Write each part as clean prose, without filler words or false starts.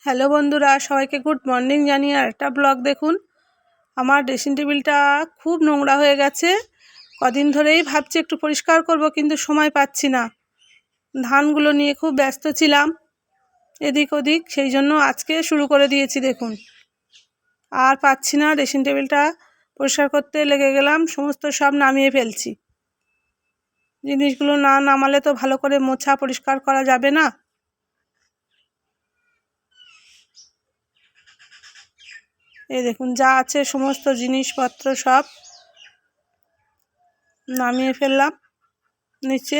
Hello বন্ধুরা, সবাইকে good morning জানিয়ে আরেকটা ব্লগ দেখুন। আমার ড্রেসিং টেবিলটা খুব নোংরা হয়ে গেছে। কদিন ধরেই ভাবছি একটু পরিষ্কার করব, কিন্তু সময় পাচ্ছি না। ধানগুলো নিয়ে খুব ব্যস্ত ছিলাম এদিক ওদিক, সেই জন্য আজকে শুরু করে দিয়েছি। দেখুন, আর পাচ্ছি না। ড্রেসিং টেবিলটা পরিষ্কার করতে লেগে গেলাম, সমস্ত সব নামিয়ে ফেলছি। জিনিসগুলো না নামালে তো ভালো করে মোছা পরিষ্কার করা যাবে না। এই দেখুন, যা আছে সমস্ত জিনিসপত্র সব নামিয়ে ফেললাম নিচে,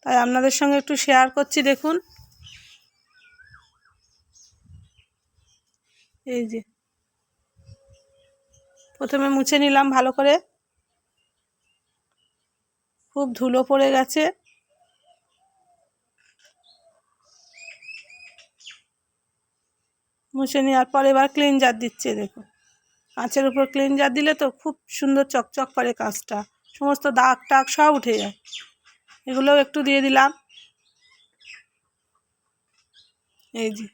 তাই আপনাদের সঙ্গে একটু শেয়ার করছি। দেখুন, এই যে প্রথমে মুছে নিলাম ভালো করে, খুব ধুলো পড়ে গেছে। মুছে নেওয়ার পর এবার ক্লিনজার দিচ্ছে। দেখুন, কাঁচের উপর ক্লিনজার দিলে তো খুব সুন্দর চকচক করে কাঁচটা, সমস্ত দাগ টাগ সব উঠে যায়। এগুলোও একটু দিয়ে দিলাম। এই যে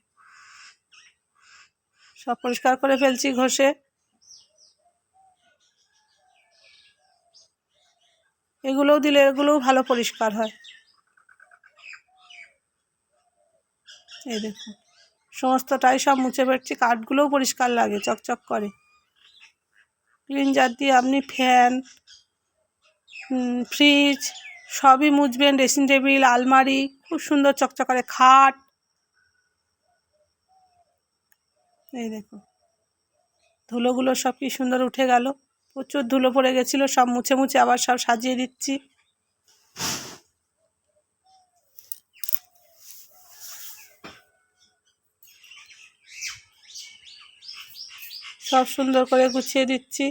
সব পরিষ্কার করে ফেলছি ঘষে। এগুলোও দিলে এগুলোও ভালো পরিষ্কার হয়। এই দেখুন, সমস্তটাই সব মুছে ফেলছি। কাঠগুলোও পরিষ্কার লাগে, চকচক করে। ক্লিনজার দিয়ে আপনি ফ্যান, ফ্রিজ সবই মুছবেন। ড্রেসিং টেবিল, আলমারি খুব সুন্দর চকচক করে। খাট, এই দেখুন ধুলোগুলো সব কি সুন্দর উঠে গেল। প্রচুর ধুলো পড়ে গেছিলো, সব মুছে মুছে আবার সব সাজিয়ে দিচ্ছি। সব সুন্দর করে গুছিয়ে দিচ্ছি।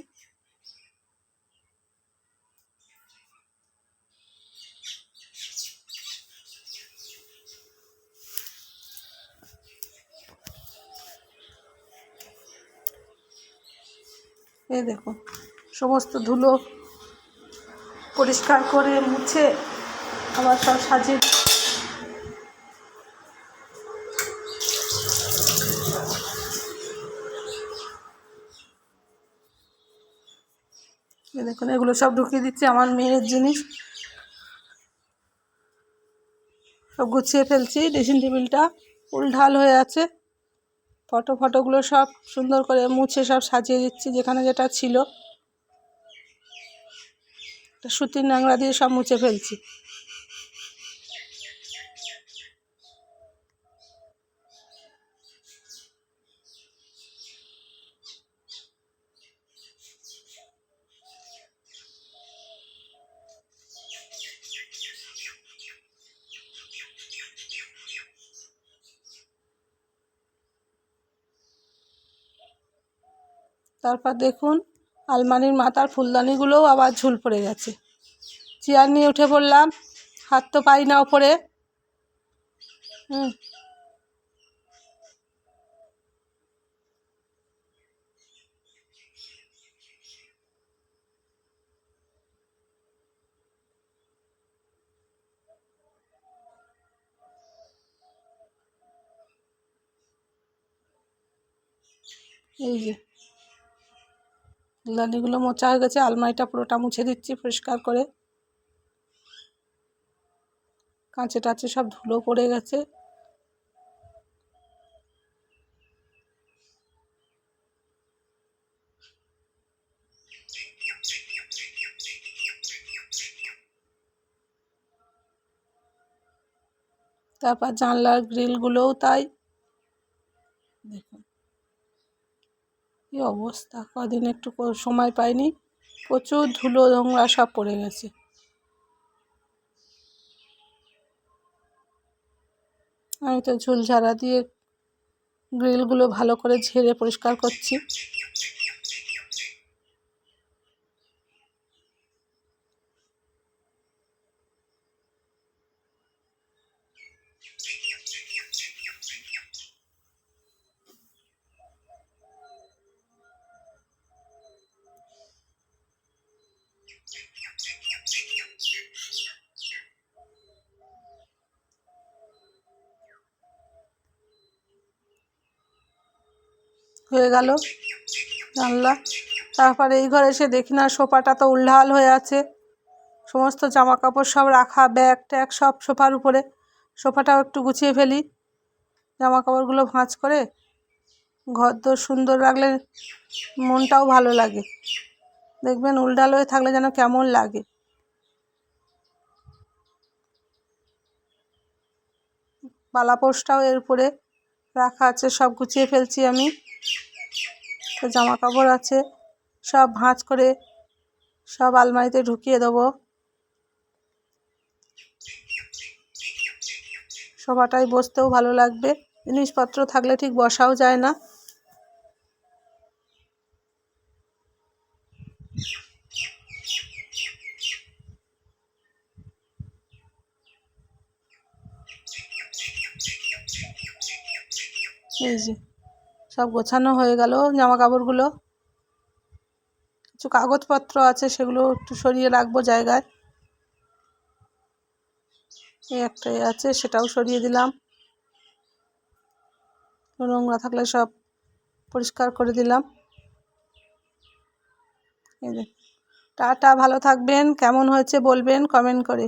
এই দেখুন, সমস্ত ধুলো পরিষ্কার করে মুছে আবার সব সাজিয়ে। এই দেখুন, এগুলো সব ঢুকিয়ে দিচ্ছি। আমার মেয়ের জিনিস সব গুছিয়ে ফেলছি। ড্রেসিং টেবিলটা উলঢাল হয়ে আছে। ফটোগুলো সব সুন্দর করে মুছে সব সাজিয়ে দিচ্ছি। যেখানে যেটা ছিল সুতির ন্যাংরা দিয়ে সব মুছে ফেলছি। তারপর দেখুন, আলমারির মাথার ফুলদানিগুলোও আবার ঝুল পড়ে গেছে। চেয়ার নিয়ে উঠে পড়লাম, হাত তো পাই না ওপরে। এই যে ফুলদানিগুলো মোছা হয়ে গেছে। আলমারিটা পুরোটা মুছে দিচ্ছি পরিষ্কার করে। কাঁচে টাচে সব ধুলো পড়ে গেছে। তারপর জানলার গ্রিলগুলোও তাই। দেখুন কি অবস্থা, কদিন একটু সময় পাইনি, প্রচুর ধুলো নোংরা সব পড়ে গেছে। আমি তো ঝুলঝাড়া দিয়ে গ্রিলগুলো ভালো করে ঝেড়ে পরিষ্কার করছি। হয়ে গেল জানলা। তারপরে এই ঘরে এসে দেখি না, সোফাটা তো উল্টাল হয়ে আছে, সমস্ত জামা কাপড় সব রাখা, ব্যাগ ট্যাগ সব সোফার উপরে। সোফাটাও একটু গুছিয়ে ফেলি, জামা কাপড়গুলো ভাঁজ করে। ঘর দোর সুন্দর রাখলে মনটাও ভালো লাগে। দেখবেন উল্টাল হয়ে থাকলে যেন কেমন লাগে। বালাপোষটাও এর উপরে রাখা আছে, সব গুছিয়ে ফেলছি আমি। তো জামা কাপড় আছে, সব ভাঁজ করে সব আলমারিতে ঢুকিয়ে দেবো। সোফাটায় বসতেও ভালো লাগবে, জিনিসপত্র থাকলে ঠিক বসাও যায় না। এই যে সব গোছানো হয়ে গেল জামা কাপড়গুলো। কিছু কাগজপত্র আছে, সেগুলো একটু সরিয়ে রাখবো জায়গায়। এই একটাই আছে, সেটাও সরিয়ে দিলাম। নোংরা থাকলে সব পরিষ্কার করে দিলাম। এই যে টাটা, ভালো থাকবেন। কেমন হয়েছে বলবেন কমেন্ট করে।